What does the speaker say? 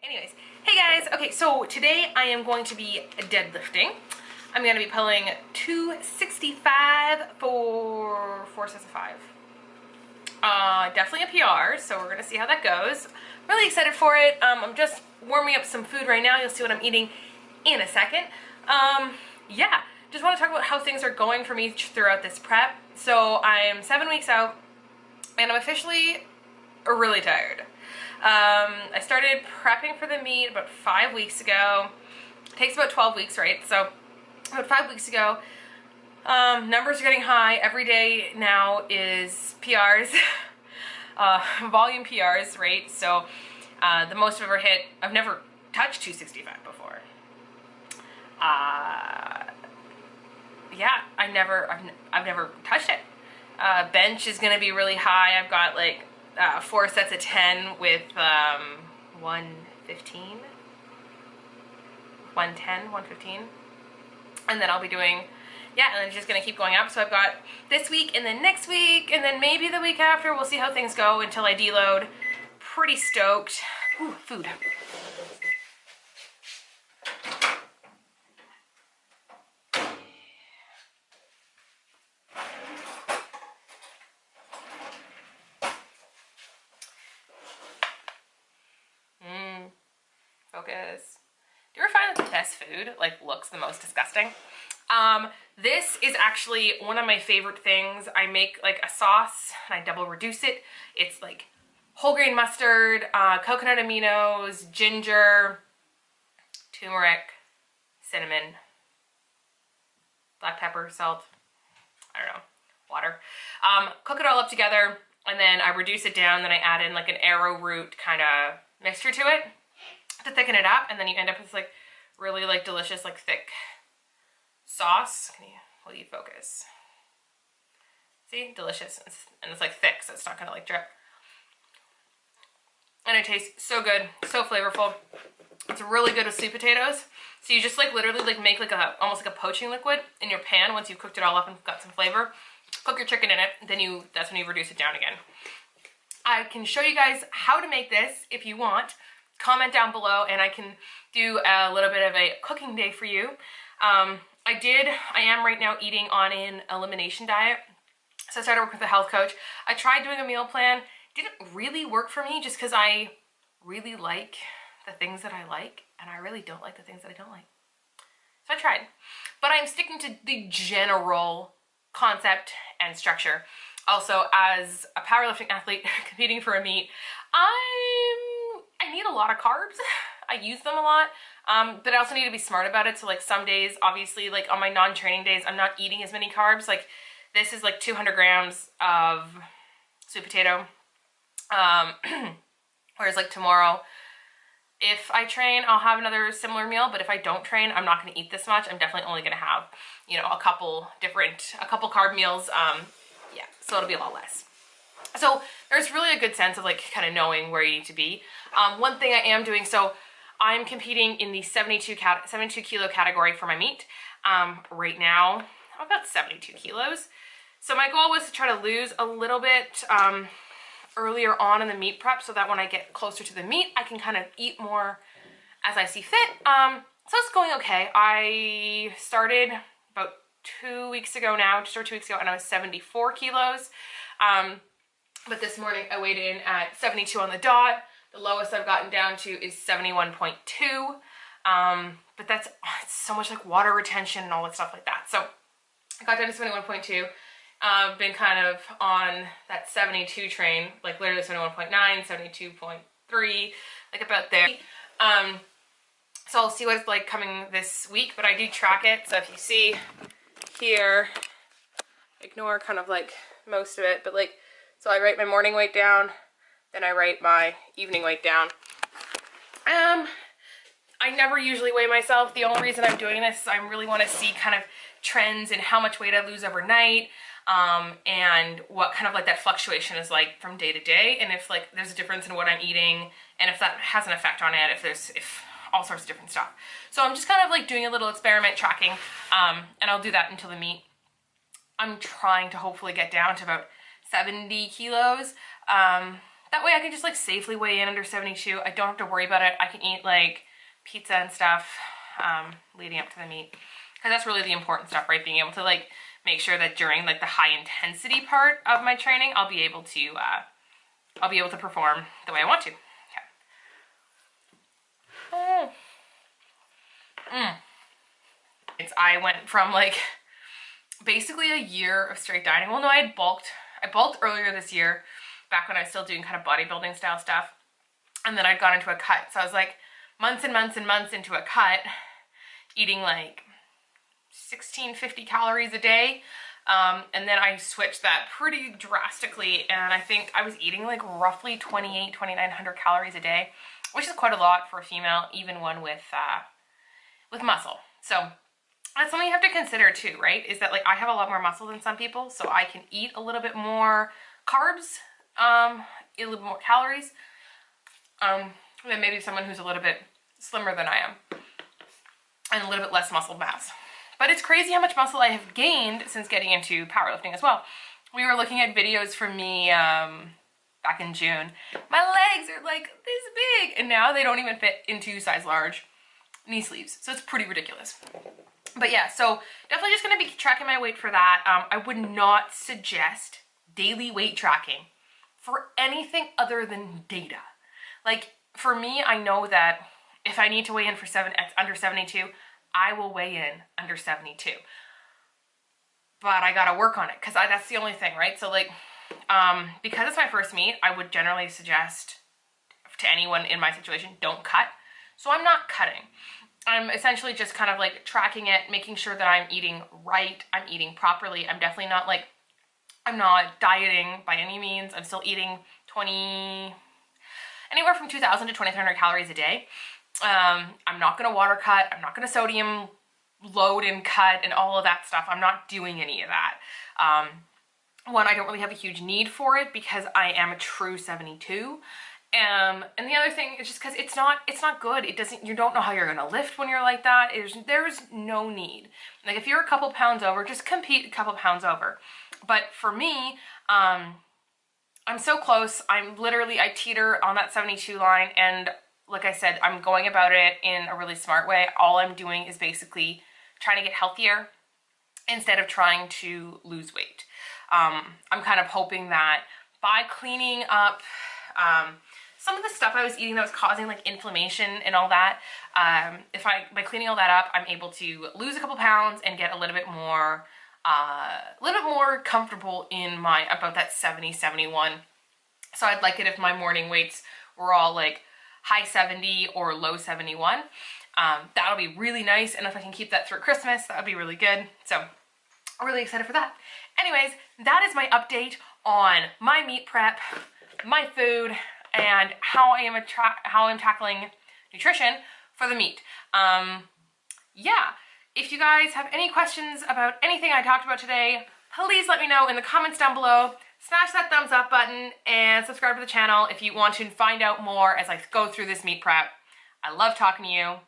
Anyways, hey guys, okay, so today I am going to be deadlifting. I'm going to be pulling 265 for 4 sets of 5. Definitely a PR, so we're going to see how that goes. Really excited for it. I'm just warming up some food right now. You'll see what I'm eating in a second. Yeah, just want to talk about how things are going for me throughout this prep. So I'm 7 weeks out, and I'm officially really tired. I started prepping for the meet about 5 weeks ago. It takes about 12 weeks, right? So about 5 weeks ago, numbers are getting high. Every day now is PRs, volume PRs, right? So the most I've ever hit, I've never touched 265 before. Yeah, I've never touched it. Bench is gonna be really high. I've got like 4 sets of 10 with 115, 110, 115. And then I'll be doing, yeah, and then it's just gonna keep going up. So I've got this week and then next week and then maybe the week after. We'll see how things go until I deload. Pretty stoked. Ooh, food. Focus. Do you ever find that the best food like looks the most disgusting? This is actually one of my favorite things. I make like a sauce and I double reduce it. It's like whole grain mustard, coconut aminos, ginger, turmeric, cinnamon, black pepper, salt, I don't know, water. Cook it all up together and then I reduce it down. Then I add in like an arrowroot kind of mixture to it to thicken it up, and then you end up with like really like delicious like thick sauce. Will you focus? See, delicious, and it's like thick, so it's not gonna like drip. And it tastes so good, so flavorful. It's really good with sweet potatoes. So you just like literally like make like almost like a poaching liquid in your pan once you've cooked it all up and got some flavor. Cook your chicken in it, then that's when you reduce it down again. I can show you guys how to make this if you want. Comment down below and I can do a little bit of a cooking day for you. I am right now eating on an elimination diet. So I started working with a health coach. I tried doing a meal plan. Didn't really work for me just because I really like the things that I like and I really don't like the things that I don't like. So I tried. But I'm sticking to the general concept and structure. Also, as a powerlifting athlete competing for a meet, I need a lot of carbs. I use them a lot, but I also need to be smart about it. So like some days, obviously like on my non-training days, I'm not eating as many carbs. Like this is like 200 grams of sweet potato. Whereas like tomorrow, if I train, I'll have another similar meal, but if I don't train, I'm not gonna eat this much. I'm definitely only gonna have, you know, a couple carb meals. Yeah, so it'll be a lot less. So there's really a good sense of like kind of knowing where you need to be. One thing I am doing, so I'm competing in the 72 kilo category for my meet. Right now, I'm about 72 kilos. So my goal was to try to lose a little bit earlier on in the meet prep so that when I get closer to the meet, I can kind of eat more as I see fit. So it's going okay. I started about 2 weeks ago now, just over 2 weeks ago, and I was 74 kilos. But this morning I weighed in at 72 on the dot. The lowest I've gotten down to is 71.2. But it's so much like water retention and all that stuff like that. So I got down to 71.2. Been kind of on that 72 train, like literally 71.9, 72.3, like about there. So I'll see what it's like coming this week, but I do track it. So if you see here, ignore kind of like most of it, but like, so I write my morning weight down, then I write my evening weight down. I never usually weigh myself. The only reason I'm doing this is I really want to see kind of trends in how much weight I lose overnight, and what kind of like that fluctuation is like from day to day, and if like there's a difference in what I'm eating, and if that has an effect on it, if all sorts of different stuff. So I'm just kind of like doing a little experiment tracking, and I'll do that until the meet. I'm trying to hopefully get down to about 70 kilos. That way I can just like safely weigh in under 72. I don't have to worry about it. I can eat like pizza and stuff leading up to the meet. Because that's really the important stuff, right? Being able to like make sure that during like the high intensity part of my training, I'll be able to perform the way I want to. Okay. I went from like basically a year of straight dieting. Well, no, I bulked earlier this year, back when I was still doing kind of bodybuilding style stuff. And then I'd gone into a cut. So I was like months and months and months into a cut, eating like 1650 calories a day. And then I switched that pretty drastically, and I think I was eating like roughly 2,900 calories a day, which is quite a lot for a female, even one with muscle. So that's something you have to consider too, right? Is that like I have a lot more muscle than some people, so I can eat a little bit more carbs, eat a little bit more calories, than maybe someone who's a little bit slimmer than I am, and a little bit less muscle mass. But it's crazy how much muscle I have gained since getting into powerlifting as well. We were looking at videos from me back in June. My legs are like this big, and now they don't even fit into size large knee sleeves. So it's pretty ridiculous. But yeah, so definitely just gonna be tracking my weight for that. I would not suggest daily weight tracking for anything other than data. Like for me, I know that if I need to weigh in for under 72, I will weigh in under 72. But I gotta work on it, because that's the only thing, right? So like, because it's my first meet, I would generally suggest to anyone in my situation, don't cut. So I'm not cutting. I'm essentially just kind of like tracking it, making sure that I'm eating right, I'm eating properly. I'm definitely not like, I'm not dieting by any means. I'm still eating anywhere from 2,000 to 2,300 calories a day. I'm not gonna water cut. I'm not gonna sodium load and cut and all of that stuff. I'm not doing any of that. One, I don't really have a huge need for it because I am a true 72. And the other thing is just because it's not good. You don't know how you're gonna lift when you're like that. There's no need. Like if you're a couple pounds over, just compete a couple pounds over. But for me, I'm so close. I teeter on that 72 line, and like I said, I'm going about it in a really smart way. All I'm doing is basically trying to get healthier instead of trying to lose weight. I'm kind of hoping that by cleaning up some of the stuff I was eating that was causing like inflammation and all that, by cleaning all that up, I'm able to lose a couple pounds and get a little bit more comfortable in about that 70, 71. So I'd like it if my morning weights were all like high 70 or low 71. That'll be really nice, and if I can keep that through Christmas, that would be really good. So I'm really excited for that. Anyways, that is my update on my meat prep, my food, and how I'm tackling nutrition for the meet. Yeah, if you guys have any questions about anything I talked about today, please let me know in the comments down below. Smash that thumbs up button and subscribe to the channel if you want to find out more as I go through this meat prep. I love talking to you.